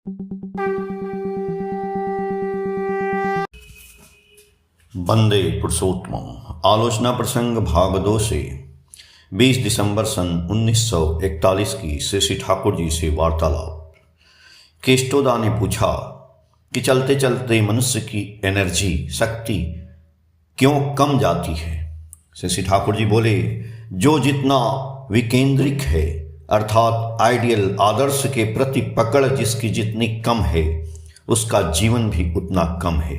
वंदे पुरुषोत्तम। आलोचना प्रसंग भाग 2 से 20 दिसंबर सन 1941 की श्री ठाकुर जी से वार्तालाप। केष्टोदा ने पूछा कि चलते चलते मनुष्य की एनर्जी शक्ति क्यों कम जाती है। श्री ठाकुर जी बोले, जो जितना विकेंद्रिक है अर्थात आइडियल आदर्श के प्रति पकड़ जिसकी जितनी कम है उसका जीवन भी उतना कम है,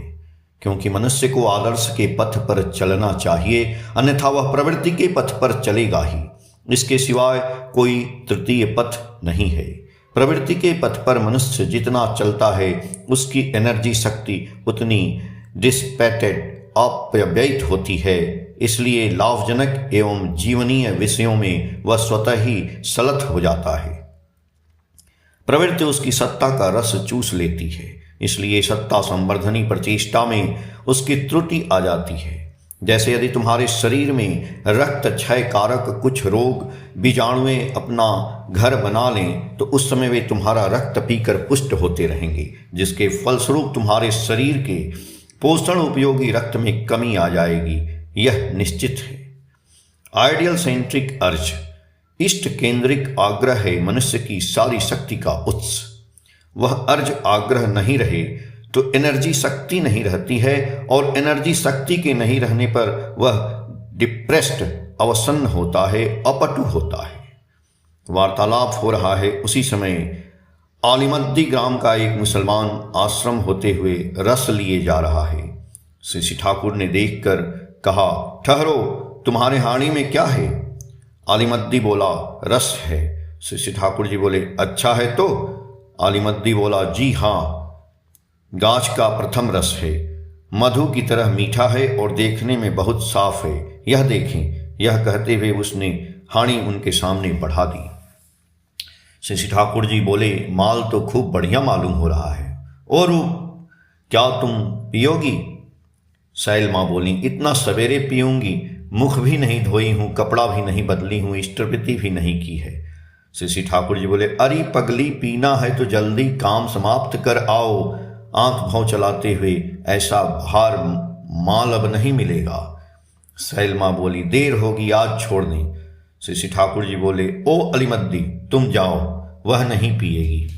क्योंकि मनुष्य को आदर्श के पथ पर चलना चाहिए, अन्यथा वह प्रवृत्ति के पथ पर चलेगा ही। इसके सिवाय कोई तृतीय पथ नहीं है। प्रवृत्ति के पथ पर मनुष्य जितना चलता है उसकी एनर्जी शक्ति उतनी डिस्पेटेड अपव्ययित होती है। इसलिए लाभजनक एवं जीवनीय विषयों में वह स्वतः ही सलथ हो जाता है। प्रवृत्ति उसकी सत्ता का रस चूस लेती है, इसलिए सत्ता संवर्धनी प्रचेष्टा में उसकी त्रुटि आ जाती है। जैसे यदि तुम्हारे शरीर में रक्त क्षय कारक कुछ रोग बीजाणुएं अपना घर बना लें तो उस समय वे तुम्हारा रक्त पीकर पुष्ट होते रहेंगे, जिसके फलस्वरूप तुम्हारे शरीर के पोषण उपयोगी रक्त में कमी आ जाएगी। यह निश्चित है। आइडियल सेंट्रिक अर्ज, इष्ट केंद्रिक आग्रह है मनुष्य की सारी शक्ति का उत्स। वह अर्ज आग्रह नहीं रहे तो एनर्जी शक्ति नहीं रहती है, और एनर्जी शक्ति के नहीं रहने पर वह डिप्रेस्ड अवसन्न होता है, अपटु होता है। वार्तालाप हो रहा है, उसी समय आलिमद्दी ग्राम का एक मुसलमान आश्रम होते हुए रस लिए जा रहा है। श्री ठाकुर ने देखकर कहा, ठहरो, तुम्हारे हाड़ी में क्या है? आलिमद्दी बोला, रस है। श्री ठाकुर जी बोले, अच्छा है तो? आलिमद्दी बोला, जी हाँ, गाछ का प्रथम रस है, मधु की तरह मीठा है और देखने में बहुत साफ है, यह देखें। यह कहते हुए उसने हाणी उनके सामने बढ़ा दी। श्री ठाकुर जी बोले, माल तो खूब बढ़िया मालूम हो रहा है। और क्या तुम पियोगी? सैल माँ बोली, इतना सवेरे पीऊंगी, मुख भी नहीं धोई हूँ, कपड़ा भी नहीं बदली हूँ, इष्टवृत्ति भी नहीं की है। श्री ठाकुर जी बोले, अरे पगली, पीना है तो जल्दी काम समाप्त कर आओ। आंख भाव चलाते हुए, ऐसा भार माल अब नहीं मिलेगा। सैल माँ बोली, देर होगी, आज छोड़ दें। श्री ठाकुर जी बोले, ओ अलीमद्दी, तुम जाओ, वह नहीं पिएगी।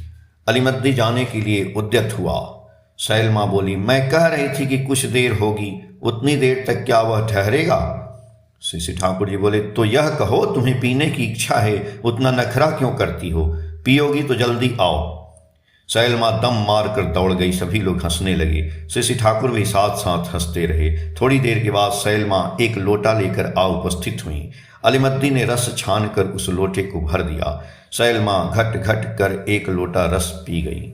अलीमद्दी जाने के लिए उद्यत हुआ। सैल माँ बोली, मैं कह रही थी कि कुछ देर होगी, उतनी देर तक क्या वह ठहरेगा? श्री ठाकुर जी बोले, तो यह कहो, तुम्हें पीने की इच्छा है, उतना नखरा क्यों करती हो? पियोगी तो जल्दी आओ। सैल माँ दम मार कर दौड़ गई। सभी लोग हंसने लगे। श्री ठाकुर भी साथ साथ हंसते रहे। थोड़ी देर के बाद सैल माँ एक लोटा लेकर आ उपस्थित हुई। अलीमद्दी ने रस छान कर उस लोटे को भर दिया। सैल माँ घट घट कर एक लोटा रस पी गई।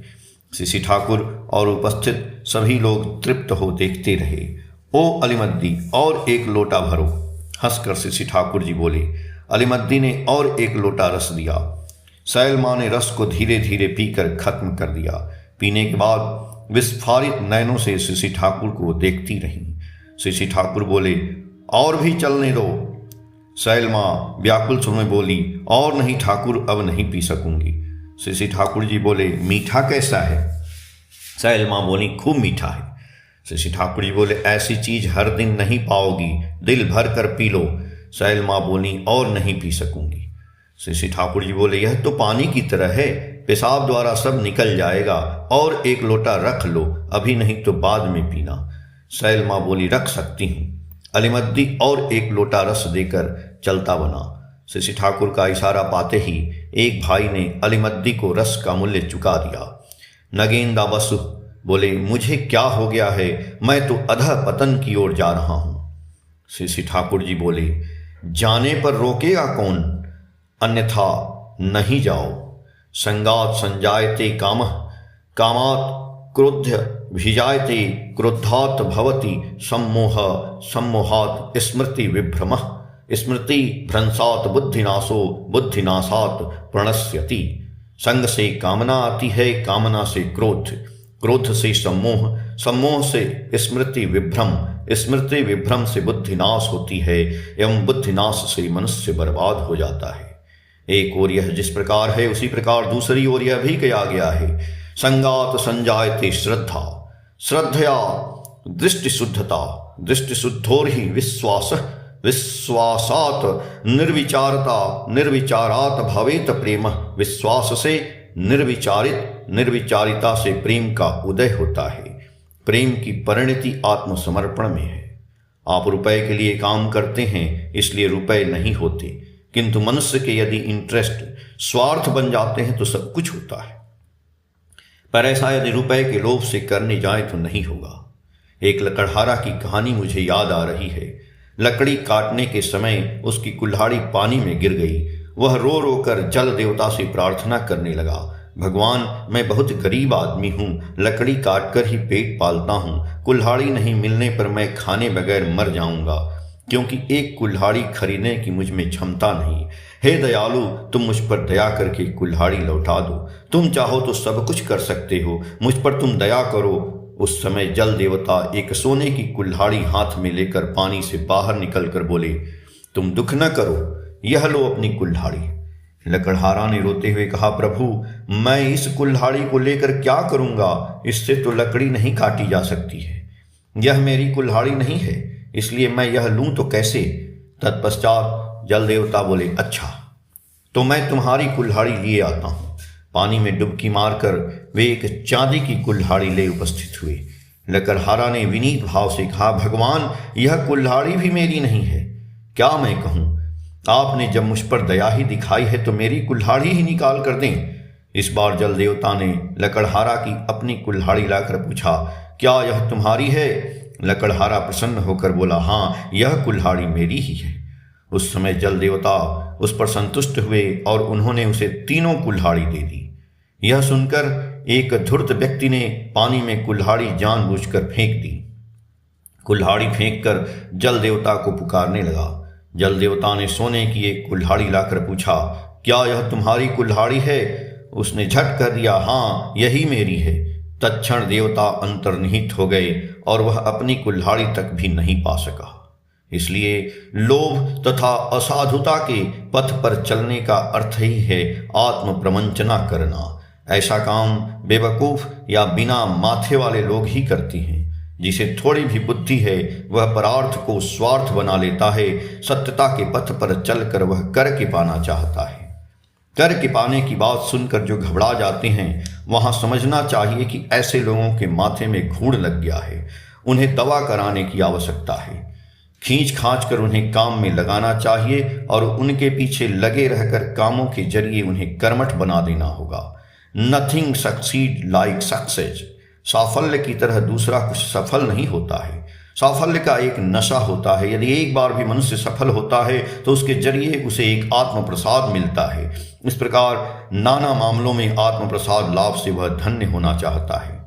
श्री ठाकुर और उपस्थित सभी लोग तृप्त हो देखते रहे। ओ अलीमद्दी, और एक लोटा भरो, हंसकर श्री ठाकुर जी बोले। अलीमद्दी ने और एक लोटा रस दिया। सैल माँ ने रस को धीरे धीरे पीकर खत्म कर दिया। पीने के बाद विस्फारित नयनों से श्री ठाकुर को देखती रही। श्री ठाकुर बोले, और भी चलने दो। सैल माँ व्याकुल स्वर में बोली, और नहीं ठाकुर, अब नहीं पी सकूंगी। श्री ठाकुर जी बोले, मीठा कैसा है? सैल माँ बोली, खूब मीठा है। श्री ठाकुर जी बोले, ऐसी चीज हर दिन नहीं पाओगी, दिल भर कर पी लो। सैल माँ बोली, और नहीं पी सकूंगी। श्री ठाकुर जी बोले, यह तो पानी की तरह है, पेशाब द्वारा सब निकल जाएगा, और एक लोटा रख लो, अभी नहीं तो बाद में पीना। सैल माँ बोली, रख सकती हूँ। अलीमद्दी और एक लोटा रस देकर चलता बना। श्री ठाकुर का इशारा पाते ही एक भाई ने अलीमद्दी को रस का मूल्य चुका दिया। नगेंदा बसु बोले, मुझे क्या हो गया है, मैं तो अधः पतन की ओर जा रहा हूँ। श्री ठाकुर जी बोले, जाने पर रोकेगा कौन, अन्यथा नहीं जाओ। संगात संजायते कामः, कामात् क्रोध्य भिजायते, क्रोधात् भवति सम्मोह, सम्मोहात् स्मृति विभ्रमः, स्मृति भ्रंशात् बुद्धिनाशो, बुद्धिनाशात् प्रणश्यति। संग से कामना आती है, कामना से क्रोध, क्रोध से सम्मोह, सम्मोह से स्मृति विभ्रम, स्मृति विभ्रम से बुद्धिनाश होती है, एवं बुद्धिनाश से मनुष्य बर्बाद हो जाता है। एक ओर यह जिस प्रकार है उसी प्रकार दूसरी ओर यह भी कहा गया है संगात संजायते श्रद्धा, श्रद्धया दृष्टिशुद्धता, दृष्टिशुद्धोर्हि विश्वास, विश्वासात निर्विचारता, निर्विचारात भवेत प्रेम, विश्वास से निर्विचारित, निर्विचारिता से प्रेम का उदय होता है। प्रेम की परिणति आत्मसमर्पण में है। आप रुपए के लिए काम करते हैं, इसलिए रुपए नहीं होते, किंतु मनुष्य के यदि इंटरेस्ट स्वार्थ बन जाते हैं तो सब कुछ होता है। पर ऐसा यदि रुपए के लोभ से करने जाए तो नहीं होगा। एक लकड़हारा की कहानी मुझे याद आ रही है। लकड़ी काटने के समय उसकी कुल्हाड़ी पानी में गिर गई। वह रो रो कर जल देवता से प्रार्थना करने लगा, भगवान, मैं बहुत गरीब आदमी हूँ, लकड़ी काट कर ही पेट पालता हूँ, कुल्हाड़ी नहीं मिलने पर मैं खाने बगैर मर जाऊंगा, क्योंकि एक कुल्हाड़ी खरीदने की मुझ में क्षमता नहीं। हे दयालु, तुम मुझ पर दया करके कुल्हाड़ी लौटा दो। तुम चाहो तो सब कुछ कर सकते हो, मुझ पर तुम दया करो। उस समय जल देवता एक सोने की कुल्हाड़ी हाथ में लेकर पानी से बाहर निकलकर बोले, तुम दुख न करो, यह लो अपनी कुल्हाड़ी। लकड़हारा ने रोते हुए कहा, प्रभु, मैं इस कुल्हाड़ी को लेकर क्या करूंगा? इससे तो लकड़ी नहीं काटी जा सकती है। यह मेरी कुल्हाड़ी नहीं है, इसलिए मैं यह लूं तो कैसे? तत्पश्चात जल देवता बोले, अच्छा तो मैं तुम्हारी कुल्हाड़ी लिए आता हूं। पानी में डुबकी मारकर वे एक चांदी की कुल्हाड़ी ले उपस्थित हुए। लकड़हारा ने विनीत भाव से कहा, भगवान, यह कुल्हाड़ी भी मेरी नहीं है, क्या मैं कहूं? आपने जब मुझ पर दया ही दिखाई है तो मेरी कुल्हाड़ी ही निकाल कर दें। इस बार जल देवता ने लकड़हारा की अपनी कुल्हाड़ी लाकर पूछा, क्या यह तुम्हारी है? लकड़हारा प्रसन्न होकर बोला, हाँ, यह कुल्हाड़ी मेरी ही है। उस समय जल देवता उस पर संतुष्ट हुए और उन्होंने उसे तीनों कुल्हाड़ी दे दी। यह सुनकर एक धूर्त व्यक्ति ने पानी में कुल्हाड़ी जानबूझकर फेंक दी। कुल्हाड़ी फेंककर जल देवता को पुकारने लगा। जल देवता ने सोने की एक कुल्हाड़ी लाकर पूछा, क्या यह तुम्हारी कुल्हाड़ी है? उसने झट कर दिया, हाँ, यही मेरी है। तत्क्षण देवता अंतर्निहित हो गए और वह अपनी कुल्हाड़ी तक भी नहीं पा सका। इसलिए लोभ तथा असाधुता के पथ पर चलने का अर्थ ही है आत्म प्रवंचना करना। ऐसा काम बेवकूफ या बिना माथे वाले लोग ही करते हैं। जिसे थोड़ी भी बुद्धि है वह परार्थ को स्वार्थ बना लेता है। सत्यता के पथ पर चलकर वह कर के पाना चाहता है। कर के पाने की बात सुनकर जो घबरा जाते हैं, वहां समझना चाहिए कि ऐसे लोगों के माथे में घूड़ लग गया है। उन्हें दवा कराने की आवश्यकता है। खींच खांच कर उन्हें काम में लगाना चाहिए और उनके पीछे लगे रहकर कामों के जरिए उन्हें कर्मठ बना देना होगा। Nothing succeed like success. साफल्य की तरह दूसरा कुछ सफल नहीं होता है। साफल्य का एक नशा होता है। यदि एक बार भी मनुष्य सफल होता है तो उसके जरिए उसे एक आत्म प्रसाद मिलता है। इस प्रकार नाना मामलों में आत्म प्रसाद लाभ से वह धन्य होना चाहता है।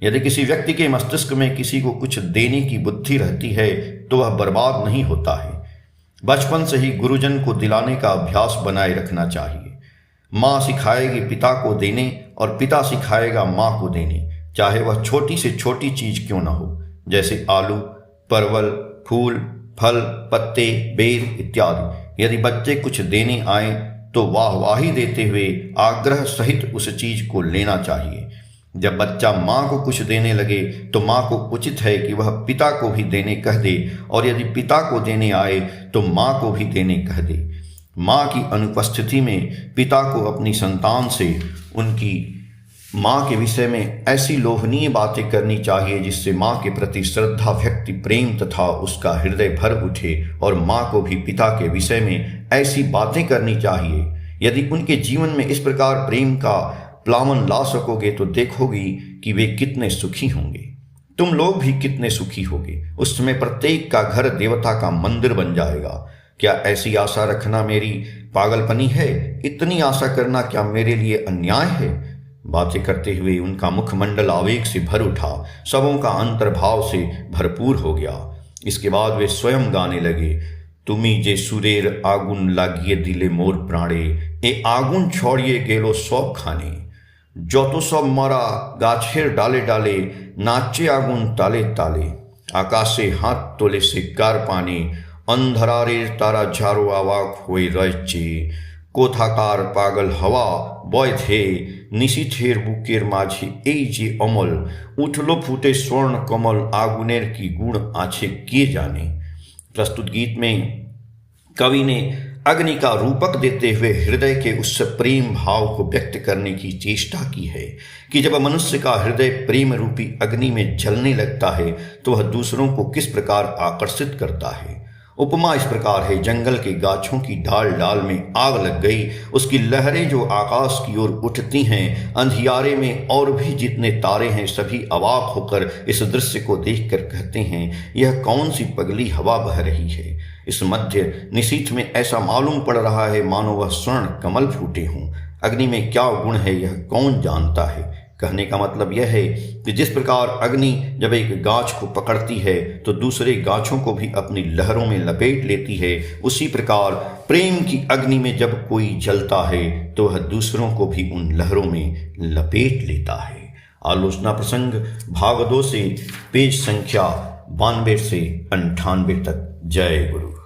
यदि किसी व्यक्ति के मस्तिष्क में किसी को कुछ देने की बुद्धि रहती है तो वह बर्बाद नहीं होता है। बचपन से ही गुरुजन को दिलाने का अभ्यास बनाए रखना चाहिए। माँ सिखाएगी पिता को देने और पिता सिखाएगा माँ को देने, चाहे वह छोटी से छोटी चीज क्यों न हो, जैसे आलू, परवल, फूल, फल, पत्ते, बेर इत्यादि। यदि बच्चे कुछ देने आए तो वाहवाही देते हुए आग्रह सहित उस चीज को लेना चाहिए। जब बच्चा माँ को कुछ देने लगे तो माँ को उचित है कि वह पिता को भी देने कह दे, और यदि पिता को देने आए तो माँ को भी देने कह दे। माँ की अनुपस्थिति में पिता को अपनी संतान से उनकी माँ के विषय में ऐसी लोभनीय बातें करनी चाहिए जिससे माँ के प्रति श्रद्धा, व्यक्ति प्रेम तथा उसका हृदय भर उठे, और माँ को भी पिता के विषय में ऐसी बातें करनी चाहिए। यदि उनके जीवन में इस प्रकार प्रेम का प्लावन ला सकोगे तो देखोगी कि वे कितने सुखी होंगे। तुम लोग भी कितने सुखी होगे। उस समय प्रत्येक का घर देवता का मंदिर बन जाएगा। क्या ऐसी आशा रखना मेरी पागलपनी है? इतनी आशा करना क्या मेरे लिए अन्याय है? बातें करते हुए उनका मुखमंडल आवेग से भर उठा, सबों का अंतर्भाव से भरपूर हो गया। इसके बाद वे स्वयं गाने लगे, तुमी जे सुरेर आगुन लागिए दिले मोर प्राणे, ए आगुन छोड़िए गेलो सब खाने, যত সব মারা গাছের ডালে ডালে, নাচে আগুন তালে তালে, আকাশে হাত তোলে সে কার পানে, অন্ধকারের তারা ঝাড়ো অবাক হয়ে রয়েছে, कोथाकार पागल हवा बॉय थे निशिथेर बुकेर माझे এই যে অমল उठलो फूटे स्वर्ण कमल आगुनेर की गुण आछे किए जाने। प्रस्तुत गीत में कवि ने अग्नि का रूपक देते हुए हृदय के उस प्रेम भाव को व्यक्त करने की चेष्टा की है कि जब मनुष्य का हृदय प्रेम रूपी अग्नि में जलने लगता है तो वह दूसरों को किस प्रकार आकर्षित करता है। उपमा इस प्रकार है, जंगल के गाछों की डाल डाल में आग लग गई, उसकी लहरें जो आकाश की ओर उठती हैं, अंधियारे में और भी जितने तारे हैं सभी अवाक होकर इस दृश्य को देखकर कहते हैं यह कौन सी पगली हवा बह रही है। इस मध्य निशीथ में ऐसा मालूम पड़ रहा है मानो वह स्वर्ण कमल फूटे हों। अग्नि में क्या गुण है यह कौन जानता है। कहने का मतलब यह है कि जिस प्रकार अग्नि जब एक गाछ को पकड़ती है तो दूसरे गाछों को भी अपनी लहरों में लपेट लेती है, उसी प्रकार प्रेम की अग्नि में जब कोई जलता है तो वह दूसरों को भी उन लहरों में लपेट लेता है। आलोचना प्रसंग भाग 2 से पेज संख्या 92 से 98 तक। जय गुरु।